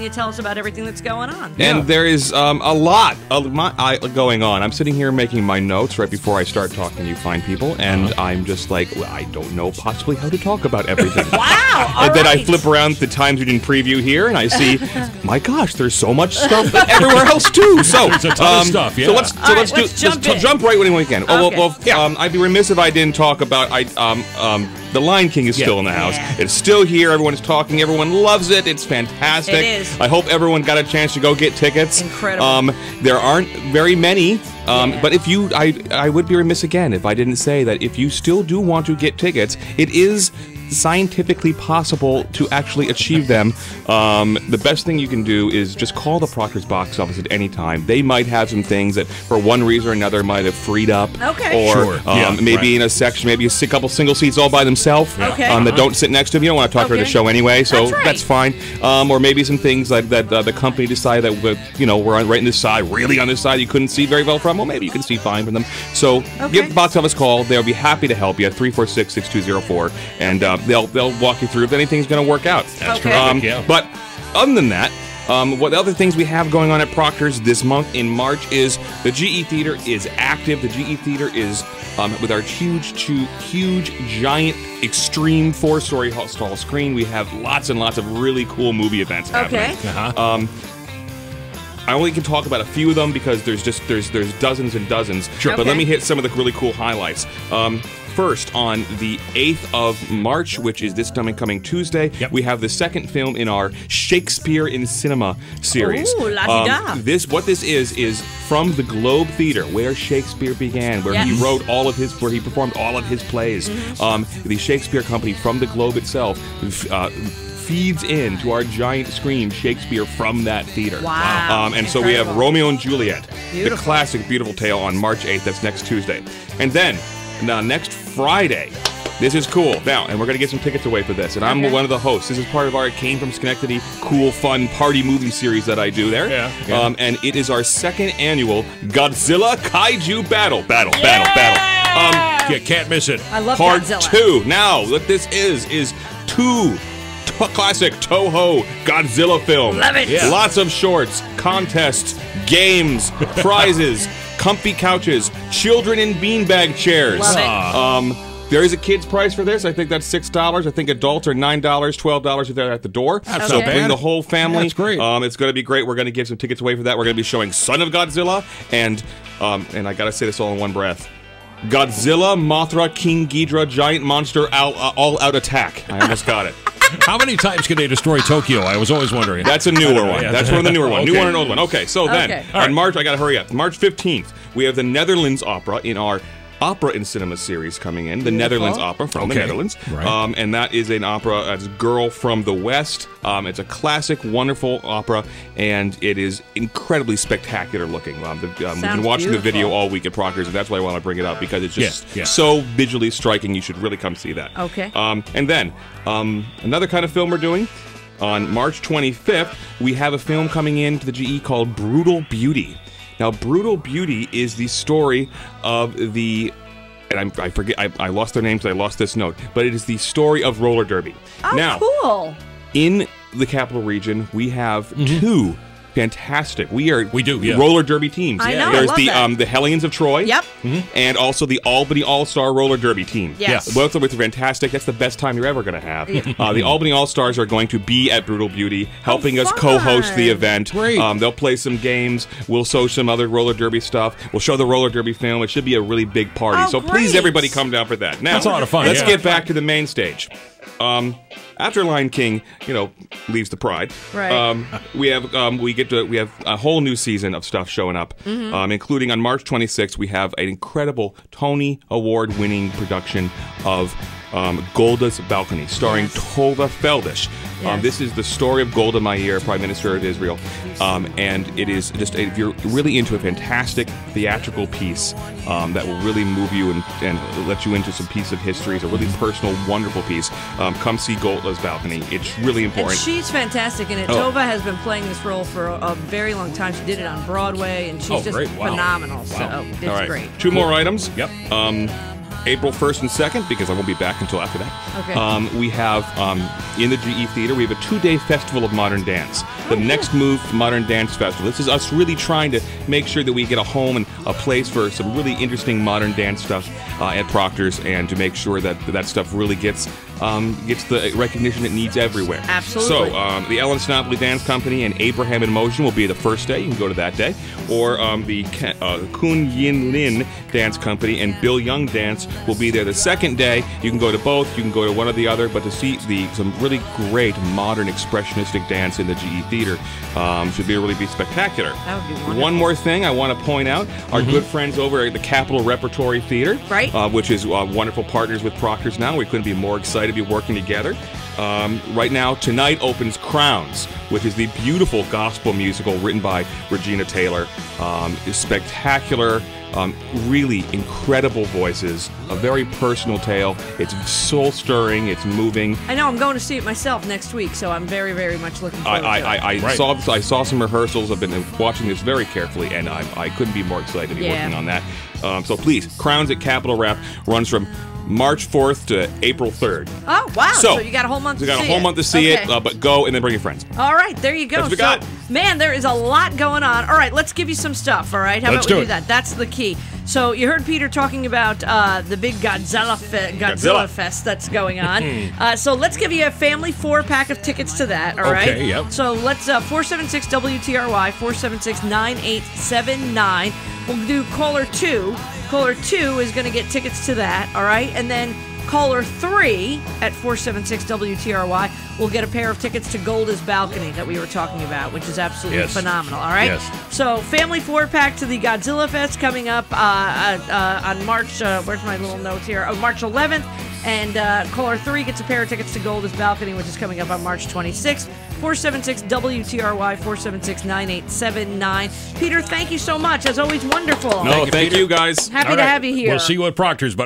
you tell us about everything that's going on. And there is a lot going on. I'm sitting here making my notes right before I start talking to you fine people, and I'm just like, well, I don't know possibly how to talk about everything. Wow! And then I flip around the Times Union preview here, and I see, my gosh, there's so much stuff everywhere else too. So there's a ton of stuff. Yeah. So let's jump right when we can. Okay. I'd be remiss if I didn't talk about The Lion King is still in the house. It's still here. Everyone is talking. Everyone loves it. It's fantastic. It is. I hope everyone got a chance to go get tickets. Incredible. There aren't very many. But if you, I would be remiss again if I didn't say that if you still do want to get tickets, it is scientifically possible to actually achieve them. The best thing you can do is just call the Proctor's box office at any time. They might have some things that, for one reason or another, might have freed up. Okay. Or maybe in a section, maybe a couple single seats all by themselves that don't sit next to them. You don't want to talk about the show anyway, so that's fine. Or maybe some things that the company decided that we're on right on this side, really on this side, you couldn't see very well from. Well, maybe you can see fine from them. So give the box office a call. They'll be happy to help you at 346-6204, and they'll walk you through if anything's going to work out. That's terrific, But other than that, what other things we have going on at Proctor's this month in March is the GE Theater is active. The GE Theater is with our huge, giant, extreme 4-story tall screen. We have lots and lots of really cool movie events happening. I only can talk about a few of them because there's dozens and dozens. Sure. But let me hit some of the really cool highlights. First, on the 8th of March, which is this coming Tuesday, we have the second film in our Shakespeare in Cinema series. Ooh, la-di-da. What this is from the Globe Theater, where Shakespeare began, where he wrote where he performed all of his plays. The Shakespeare Company from the Globe itself feeds into our giant screen Shakespeare from that theater. Wow. And so we have Romeo and Juliet, Beautiful. the classic, beautiful tale on March 8th. That's next Tuesday. And then, next Friday, this is cool. Now, and we're going to get some tickets away for this. And I'm one of the hosts. This is part of our Came From Schenectady cool, fun party movie series that I do there. And it is our second annual Godzilla Kaiju Battle. You can't miss it. I love Part Godzilla. 2. Now, what this is two classic Toho Godzilla films. Love it. Lots of shorts, contests, games, prizes, comfy couches, children in beanbag chairs. Love it. There is a kid's price for this. I think that's $6. I think adults are $9, $12 if they're at the door. That's so not bad. bring the whole family. That's great. It's going to be great. We're going to give some tickets away for that. We're going to be showing Son of Godzilla and I got to say this all in one breath. Godzilla, Mothra, King Ghidorah, Giant Monster, All-Out Attack. I almost got it. How many times can they destroy Tokyo? I was always wondering. That's a newer one. That's one of the newer ones. Okay. New one and old one. Okay, so then, on March, I gotta hurry up. March 15th, we have the Netherlands Opera in our Opera in Cinema series coming in. The Netherlands Opera from the Netherlands. Right. And that is an opera, it's Girl from the West. It's a classic, wonderful opera, and it is incredibly spectacular looking. We've been watching the video all week at Proctor's, and that's why I want to bring it up, because it's just so visually striking. You should really come see that. Okay. And then, another kind of film we're doing, on March 25th, we have a film coming into the GE called Brutal Beauty. Now, Brutal Beauty is the story of the, and I forget, I lost their names, I lost this note, but it is the story of roller derby. Oh, now, cool. in the capital region, we have two fantastic. We do roller derby teams. I know, There's I love that. the Hellions of Troy. Yep. And also the Albany All-Star roller derby team. Yes. Both of which are fantastic. That's the best time you're ever going to have. The Albany All-Stars are going to be at Brutal Beauty, helping us co-host the event. Great. They'll play some games. We'll show some other roller derby stuff. We'll show the roller derby film. It should be a really big party. Oh, so please, great. everybody, come down for that. Now, that's a lot of fun. Let's get back to the main stage. After Lion King, leaves the pride. Right. We have a whole new season of stuff showing up, including on March 26th. We have an incredible Tony Award-winning production of Golda's Balcony, starring Tova Feldish. This is the story of Golda Meir, Prime Minister of Israel, and it is just, if you're really into a fantastic theatrical piece that will really move you and let you into some piece of history, it's a really personal, wonderful piece, come see Golda's Balcony. It's really important. And she's fantastic in it. Tova has been playing this role for a very long time. She did it on Broadway, and she's just phenomenal. So it's great. Two more items. Yep. April 1st and 2nd, because I won't be back until after that. Okay. We have in the GE Theater, we have a 2-day festival of modern dance. The Next Move Modern Dance Festival. This is us really trying to make sure that we get a home and a place for some really interesting modern dance stuff at Proctor's, and to make sure that that stuff really gets the recognition it needs everywhere. Absolutely. So the Ellen Snopley Dance Company and Abraham in Motion will be the first day. You can go to that day. Or the Kun Yin Lin Dance Company and Bill Young Dance will be there the second day. You can go to both. You can go to one or the other. But to see some really great modern expressionistic dance in the GE Theater should really be spectacular. That would be wonderful. One more thing I want to point out. Our good friends over at the Capitol Repertory Theater, right, which is wonderful partners with Proctor's now. We couldn't be more excited to be working together. Right now, tonight opens Crowns, which is the beautiful gospel musical written by Regina Taylor. Spectacular, really incredible voices, a very personal tale. It's soul-stirring, it's moving. I know, I'm going to see it myself next week, so I'm very, very much looking forward to it. I saw some rehearsals. I've been watching this very carefully, and I couldn't be more excited to be working on that. So please, Crowns at Capitol Rep runs from March 4th to April 3rd. Oh, wow. So you got a whole month to see it. You got a whole month to see it, but go and then bring your friends. All right, there you go. That's what we got. Man, there is a lot going on. All right, let's give you some stuff, all right? How about we do that? That's the key. So you heard Peter talking about the big Godzilla Fest that's going on. So let's give you a family 4-pack of tickets to that, all right? Okay, yep. So let's 476-WTRY, 476-9879. We'll do caller 2. Caller 2 is going to get tickets to that, all right? And then caller 3 at 476-WTRY will get a pair of tickets to Golda's Balcony that we were talking about, which is absolutely phenomenal, all right? Yes. So family 4-pack to the Godzilla Fest coming up on March, where's my little notes here? Oh, March 11th. And caller 3 gets a pair of tickets to Golda's Balcony, which is coming up on March 26th. 476-WTRY, 476-9879. Peter, thank you so much. As always, wonderful. No, thank you, guys. Happy to have you here. We'll see you at Proctor's, buddy.